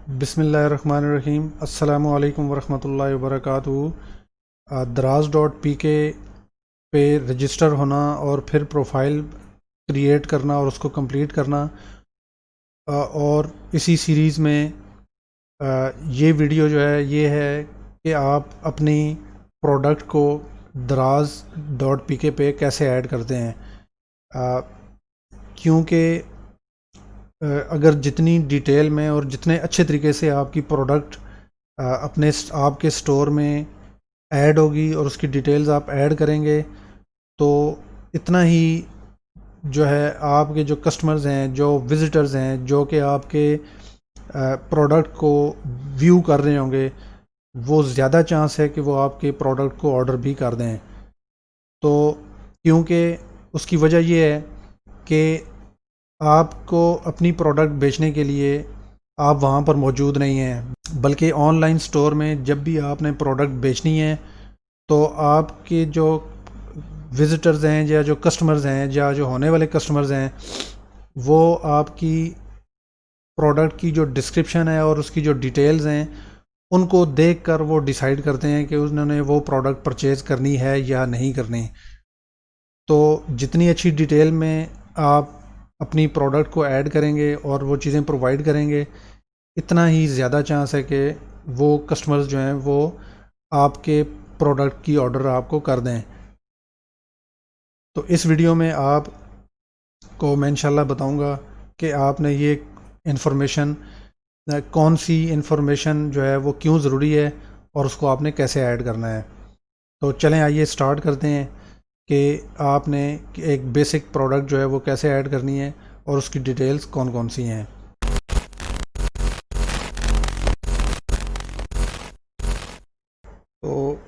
बिस्मिल्लाहिर्रहमानिर्रहीम। अस्सलामु अलैकुम वरहमतुल्लाहि वबरकातुहू। दराज डॉट पी के पे रजिस्टर होना और फिर प्रोफाइल क्रिएट करना और उसको कंप्लीट करना। और इसी सीरीज़ में ये वीडियो जो है ये है कि आप अपनी प्रोडक्ट को दराज डॉट पी के पे कैसे ऐड करते हैं। क्योंकि अगर जितनी डिटेल में और जितने अच्छे तरीके से आपकी प्रोडक्ट अपने आपके स्टोर में ऐड होगी और उसकी डिटेल्स आप ऐड करेंगे, तो इतना ही जो है आपके जो कस्टमर्स हैं, जो विज़िटर्स हैं, जो कि आपके प्रोडक्ट को व्यू कर रहे होंगे, वो ज़्यादा चांस है कि वो आपके प्रोडक्ट को ऑर्डर भी कर दें। तो क्योंकि उसकी वजह ये है कि आपको अपनी प्रोडक्ट बेचने के लिए आप वहाँ पर मौजूद नहीं हैं, बल्कि ऑनलाइन स्टोर में जब भी आपने प्रोडक्ट बेचनी है तो आपके जो विज़िटर्स हैं या जो कस्टमर्स हैं या जो होने वाले कस्टमर्स हैं, वो आपकी प्रोडक्ट की जो डिस्क्रिप्शन है और उसकी जो डिटेल्स हैं उनको देखकर वो डिसाइड करते हैं कि उन्होंने वो प्रोडक्ट परचेज़ करनी है या नहीं करनी। तो जितनी अच्छी डिटेल में आप अपनी प्रोडक्ट को ऐड करेंगे और वो चीज़ें प्रोवाइड करेंगे, इतना ही ज़्यादा चांस है कि वो कस्टमर्स जो हैं वो आपके प्रोडक्ट की ऑर्डर आपको कर दें। तो इस वीडियो में आपको मैं इंशाल्लाह बताऊंगा कि आपने ये इन्फॉर्मेशन, कौन सी इन्फॉर्मेशन जो है वो क्यों ज़रूरी है और उसको आपने कैसे ऐड करना है। तो चलें आइए स्टार्ट करते हैं कि आपने एक बेसिक प्रोडक्ट जो है वो कैसे ऐड करनी है और उसकी डिटेल्स कौन कौन सी हैं। तो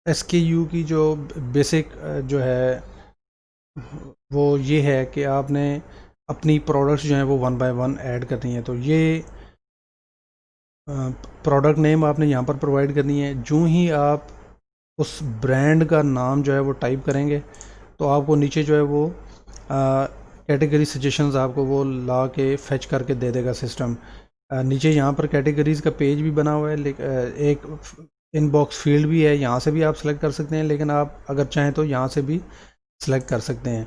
SKU की जो बेसिक जो है वो ये है कि आपने अपनी प्रोडक्ट्स जो हैं वो वन बाय वन ऐड करनी है। तो ये प्रोडक्ट नेम आपने यहाँ पर प्रोवाइड करनी है। जो ही आप उस ब्रांड का नाम जो है वो टाइप करेंगे तो आपको नीचे जो है वो कैटेगरी सजेशंस आपको वो ला के फेच करके दे देगा सिस्टम। नीचे यहाँ पर कैटेगरीज़ का पेज भी बना हुआ है, एक इनबॉक्स फील्ड भी है, यहाँ से भी आप सेलेक्ट कर सकते हैं, लेकिन आप अगर चाहें तो यहाँ से भी सेलेक्ट कर सकते हैं।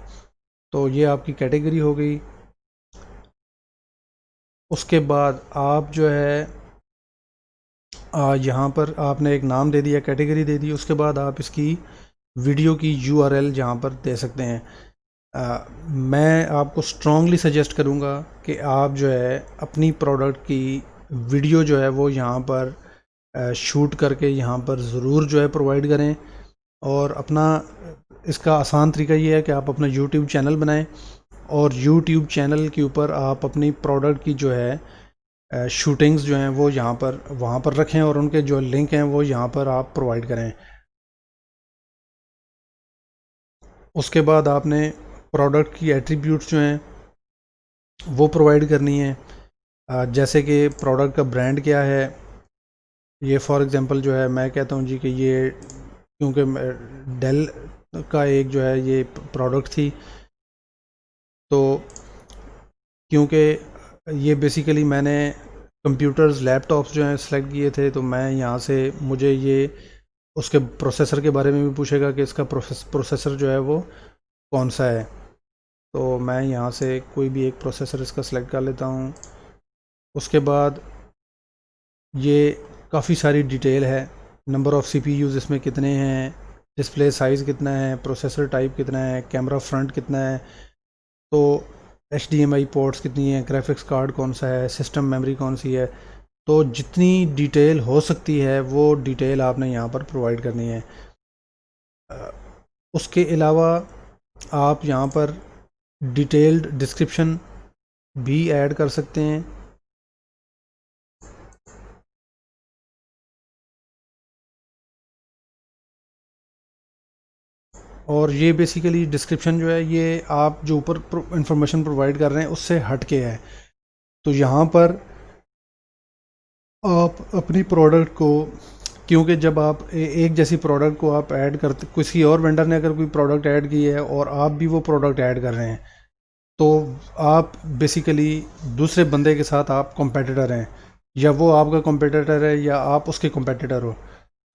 तो ये आपकी कैटेगरी हो गई। उसके बाद आप जो है यहाँ पर आपने एक नाम दे दिया, कैटेगरी दे दी। उसके बाद आप इसकी वीडियो की URL यहाँ पर दे सकते हैं। मैं आपको स्ट्रॉन्गली सजेस्ट करूँगा कि आप जो है अपनी प्रोडक्ट की वीडियो जो है वो यहाँ पर शूट करके यहाँ पर ज़रूर जो है प्रोवाइड करें। और अपना इसका आसान तरीका ये है कि आप अपना YouTube चैनल बनाएं और YouTube चैनल के ऊपर आप अपनी प्रोडक्ट की जो है शूटिंग्स जो हैं वो यहाँ पर वहाँ पर रखें और उनके जो लिंक हैं वो यहाँ पर आप प्रोवाइड करें। उसके बाद आपने प्रोडक्ट की एट्रीब्यूट्स जो हैं वो प्रोवाइड करनी है। जैसे कि प्रोडक्ट का ब्रांड क्या है। ये फॉर एग्ज़ाम्पल जो है मैं कहता हूँ जी कि ये, क्योंकि डेल का एक जो है ये प्रोडक्ट थी, तो क्योंकि ये बेसिकली मैंने कंप्यूटर्स लैपटॉप्स जो हैं सेलेक्ट किए थे, तो मैं यहाँ से मुझे ये उसके प्रोसेसर के बारे में भी पूछेगा कि इसका प्रोसेसर जो है वो कौन सा है। तो मैं यहाँ से कोई भी एक प्रोसेसर इसका सेलेक्ट कर लेता हूँ। उसके बाद ये काफ़ी सारी डिटेल है, नंबर ऑफ़ CPUs इसमें कितने हैं, डिस्प्ले साइज़ कितना है, प्रोसेसर टाइप कितना है, कैमरा फ्रंट कितना है, तो HDMI पोर्ट्स कितनी हैं, ग्राफिक्स कार्ड कौन सा है, सिस्टम मेमोरी कौन सी है। तो जितनी डिटेल हो सकती है वो डिटेल आपने यहाँ पर प्रोवाइड करनी है। उसके अलावा आप यहाँ पर डिटेल्ड डिस्क्रिप्शन भी ऐड कर सकते हैं। और ये बेसिकली डिस्क्रिप्शन जो है ये आप जो ऊपर इंफॉर्मेशन प्रोवाइड कर रहे हैं उससे हट के है। तो यहाँ पर आप अपनी प्रोडक्ट को, क्योंकि जब आप एक जैसी प्रोडक्ट को आप ऐड करते, किसी और वेंडर ने अगर कोई प्रोडक्ट ऐड की है और आप भी वो प्रोडक्ट ऐड कर रहे हैं, तो आप बेसिकली दूसरे बंदे के साथ आप कॉम्पिटिटर हैं, या वो आपका कॉम्पिटिटर है या आप उसके कॉम्पिटिटर हो।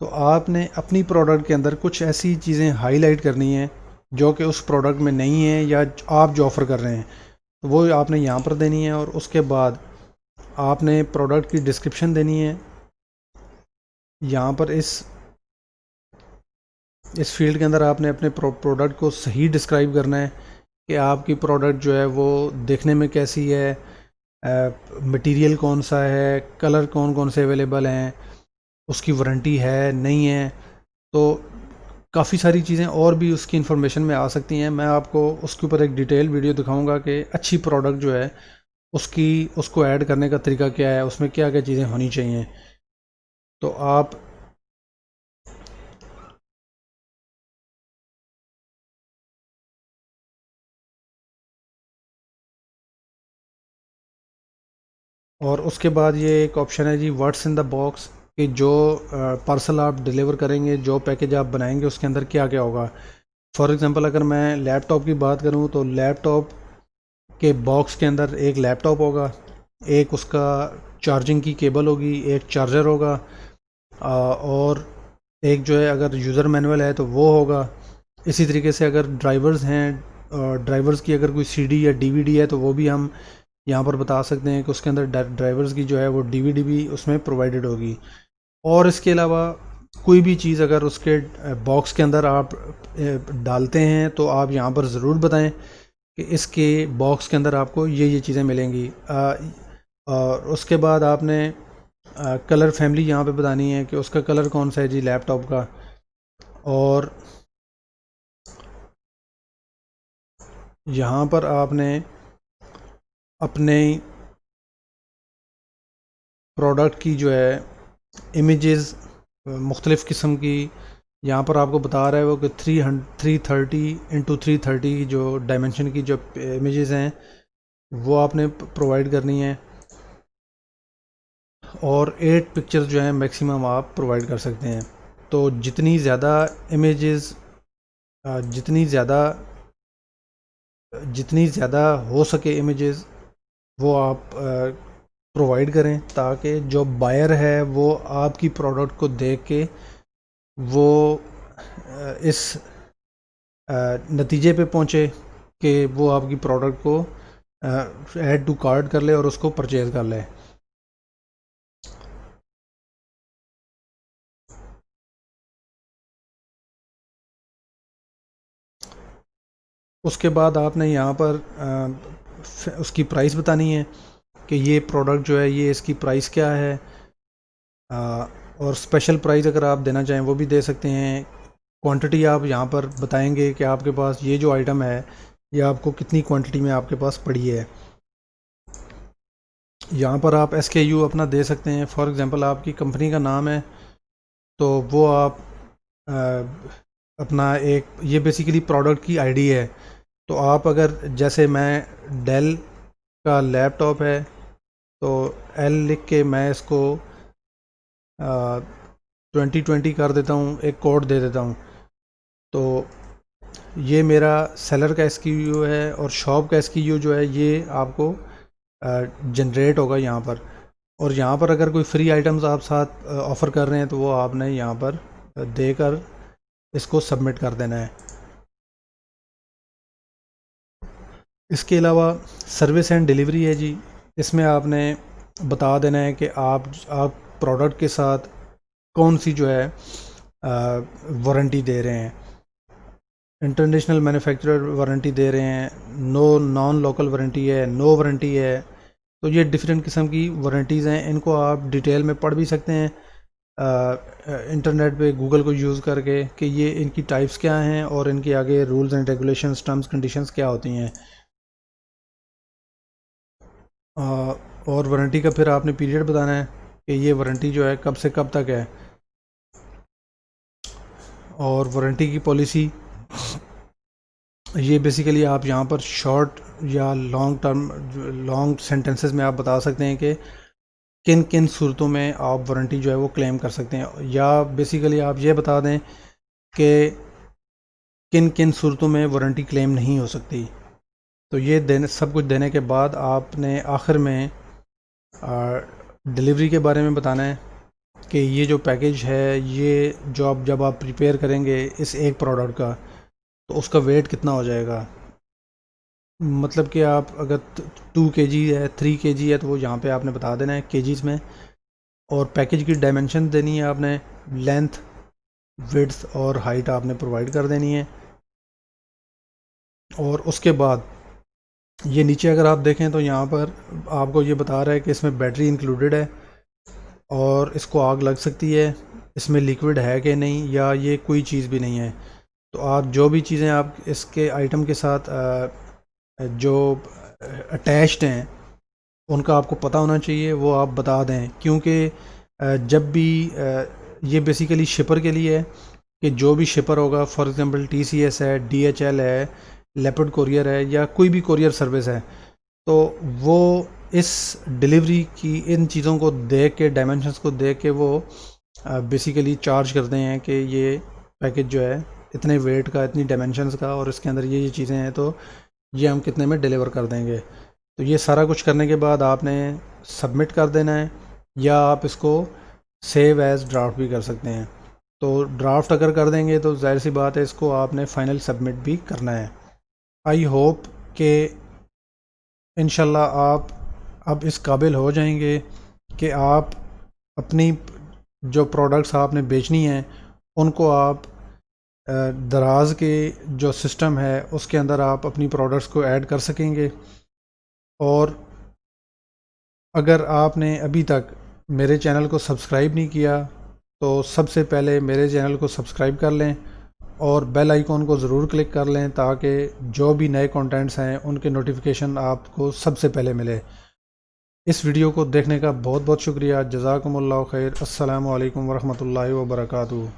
तो आपने अपनी प्रोडक्ट के अंदर कुछ ऐसी चीज़ें हाईलाइट करनी है जो कि उस प्रोडक्ट में नहीं है, या आप जो ऑफ़र कर रहे हैं तो वो आपने यहाँ पर देनी है। और उसके बाद आपने प्रोडक्ट की डिस्क्रिप्शन देनी है। यहाँ पर इस फील्ड के अंदर आपने अपने प्रोडक्ट को सही डिस्क्राइब करना है कि आपकी प्रोडक्ट जो है वो देखने में कैसी है, मटेरियल कौन सा है, कलर कौन कौन से अवेलेबल हैं, उसकी वारंटी है नहीं है। तो काफ़ी सारी चीज़ें और भी उसकी इन्फॉर्मेशन में आ सकती हैं। मैं आपको उसके ऊपर एक डिटेल वीडियो दिखाऊंगा कि अच्छी प्रोडक्ट जो है उसको ऐड करने का तरीका क्या है, उसमें क्या क्या चीज़ें होनी चाहिए। तो आप और उसके बाद ये एक ऑप्शन है जी, व्हाट्स इन द बॉक्स, कि जो पार्सल आप डिलीवर करेंगे, जो पैकेज आप बनाएंगे उसके अंदर क्या क्या होगा। फॉर एग्ज़ाम्पल अगर मैं लैपटॉप की बात करूं तो लैपटॉप के बॉक्स के अंदर एक लैपटॉप होगा, एक उसका चार्जिंग की केबल होगी, एक चार्जर होगा, और एक जो है अगर यूज़र मैनुअल है तो वो होगा। इसी तरीके से अगर ड्राइवर्स हैं, ड्राइवर्स की अगर कोई सीडी या डीवीडी है तो वो भी हम यहाँ पर बता सकते हैं कि उसके अंदर ड्राइवर्स की जो है वो डीवीडी भी उसमें प्रोवाइडेड होगी। और इसके अलावा कोई भी चीज़ अगर उसके बॉक्स के अंदर आप डालते हैं तो आप यहाँ पर ज़रूर बताएं कि इसके बॉक्स के अंदर आपको ये चीज़ें मिलेंगी। और उसके बाद आपने कलर फैमिली यहाँ पे बतानी है कि उसका कलर कौन सा है जी लैपटॉप का। और यहाँ पर आपने अपने प्रोडक्ट की जो है इमेजेस मुख्तलिफ़ किस्म की, यहाँ पर आपको बता रहा है वो कि 330 × 330 जो डायमेंशन की जो इमेजेस हैं वो आपने प्रोवाइड करनी है। और 8 पिक्चर्स जो हैं मैक्सिमम आप प्रोवाइड कर सकते हैं। तो इमेजेस जितनी ज़्यादा हो सके इमेजेस वो आप प्रोवाइड करें, ताकि जो बायर है वो आपकी प्रोडक्ट को देख के वो इस नतीजे पे पहुँचे कि वो आपकी प्रोडक्ट को ऐड टू कार्ट कर ले और उसको परचेज़ कर ले। उसके बाद आपने यहाँ पर उसकी प्राइस बतानी है कि ये प्रोडक्ट जो है ये इसकी प्राइस क्या है। और स्पेशल प्राइस अगर आप देना चाहें वो भी दे सकते हैं। क्वांटिटी आप यहाँ पर बताएंगे कि आपके पास ये जो आइटम है ये आपको कितनी क्वांटिटी में आपके पास पड़ी है। यहाँ पर आप SKU अपना दे सकते हैं। फॉर एग्ज़ाम्पल आपकी कंपनी का नाम है तो वो आप अपना एक, ये बेसिकली प्रोडक्ट की आईडी है। तो आप अगर जैसे मैं डेल का लैपटॉप है तो एल लिख के मैं इसको 2020 कर देता हूँ, एक कोड दे देता हूँ। तो ये मेरा सेलर का SKU है और शॉप का SKU जो है ये आपको जनरेट होगा यहाँ पर। और यहाँ पर अगर कोई फ्री आइटम्स आप साथ ऑफ़र कर रहे हैं तो वो आपने यहाँ पर देकर इसको सबमिट कर देना है। इसके अलावा सर्विस एंड डिलीवरी है जी, इसमें आपने बता देना है कि आप प्रोडक्ट के साथ कौन सी जो है वारंटी दे रहे हैं। इंटरनेशनल मैन्युफैक्चरर वारंटी दे रहे हैं, नॉन लोकल वारंटी है, नो वारंटी है। तो ये डिफरेंट किस्म की वारंटीज़ हैं, इनको आप डिटेल में पढ़ भी सकते हैं इंटरनेट पे गूगल को यूज़ करके कि ये इनकी टाइप्स क्या हैं और इनके आगे rules and regulations, terms conditions क्या होती हैं। और वारंटी का फिर आपने पीरियड बताना है कि ये वारंटी जो है कब से कब तक है। और वारंटी की पॉलिसी ये बेसिकली आप यहाँ पर शॉर्ट या लॉन्ग सेंटेंसेस में आप बता सकते हैं कि किन किन सूरतों में आप वारंटी जो है वो क्लेम कर सकते हैं, या बेसिकली आप ये बता दें कि किन किन सूरतों में वारंटी क्लेम नहीं हो सकती। तो ये देने सब कुछ देने के बाद आपने आखिर में डिलीवरी के बारे में बताना है कि ये जो पैकेज है, ये जब आप प्रिपेयर करेंगे इस एक प्रोडक्ट का, तो उसका वेट कितना हो जाएगा। मतलब कि आप अगर 2 kg है, 3 kg है, तो वो यहाँ पे आपने बता देना है केजीज़ में। और पैकेज की डायमेंशन देनी है आपने, लेंथ, विड्थ और हाइट आपने प्रोवाइड कर देनी है। और उसके बाद ये नीचे अगर आप देखें तो यहाँ पर आपको ये बता रहा है कि इसमें बैटरी इंक्लूडेड है और इसको आग लग सकती है, इसमें लिक्विड है कि नहीं, या ये कोई चीज़ भी नहीं है। तो आप जो भी चीज़ें आप इसके आइटम के साथ जो अटैच्ड हैं उनका आपको पता होना चाहिए, वो आप बता दें। क्योंकि जब भी ये बेसिकली शिपर के लिए है कि जो भी शिपर होगा, फॉर एग्जांपल TCS है, DHL है, लेपर्ड कोरियर है, या कोई भी कोरियर सर्विस है, तो वो इस डिलीवरी की इन चीज़ों को देख के, डायमेंशंस को देख के वो बेसिकली चार्ज करते हैं कि ये पैकेज जो है इतने वेट का, इतनी डायमेंशंस का, और इसके अंदर ये चीज़ें हैं, तो ये हम कितने में डिलीवर कर देंगे। तो ये सारा कुछ करने के बाद आपने सबमिट कर देना है, या आप इसको सेव एज़ ड्राफ्ट भी कर सकते हैं। तो ड्राफ्ट अगर कर देंगे तो जाहिर सी बात है, इसको आपने फ़ाइनल सबमिट भी करना है। आई होप कि इंशाल्लाह आप अब इस काबिल हो जाएंगे कि आप अपनी जो प्रोडक्ट्स आपने बेचनी हैं उनको आप दराज के जो सिस्टम है उसके अंदर आप अपनी प्रोडक्ट्स को ऐड कर सकेंगे। और अगर आपने अभी तक मेरे चैनल को सब्सक्राइब नहीं किया तो सबसे पहले मेरे चैनल को सब्सक्राइब कर लें और बेल आइकॉन को ज़रूर क्लिक कर लें, ताकि जो भी नए कंटेंट्स हैं उनके नोटिफिकेशन आपको सबसे पहले मिले। इस वीडियो को देखने का बहुत बहुत शुक्रिया। जज़ाकुमुल्लाह खैर। अस्सलामु अलैकुम वरहमतुल्लाहि वबरकातुहू।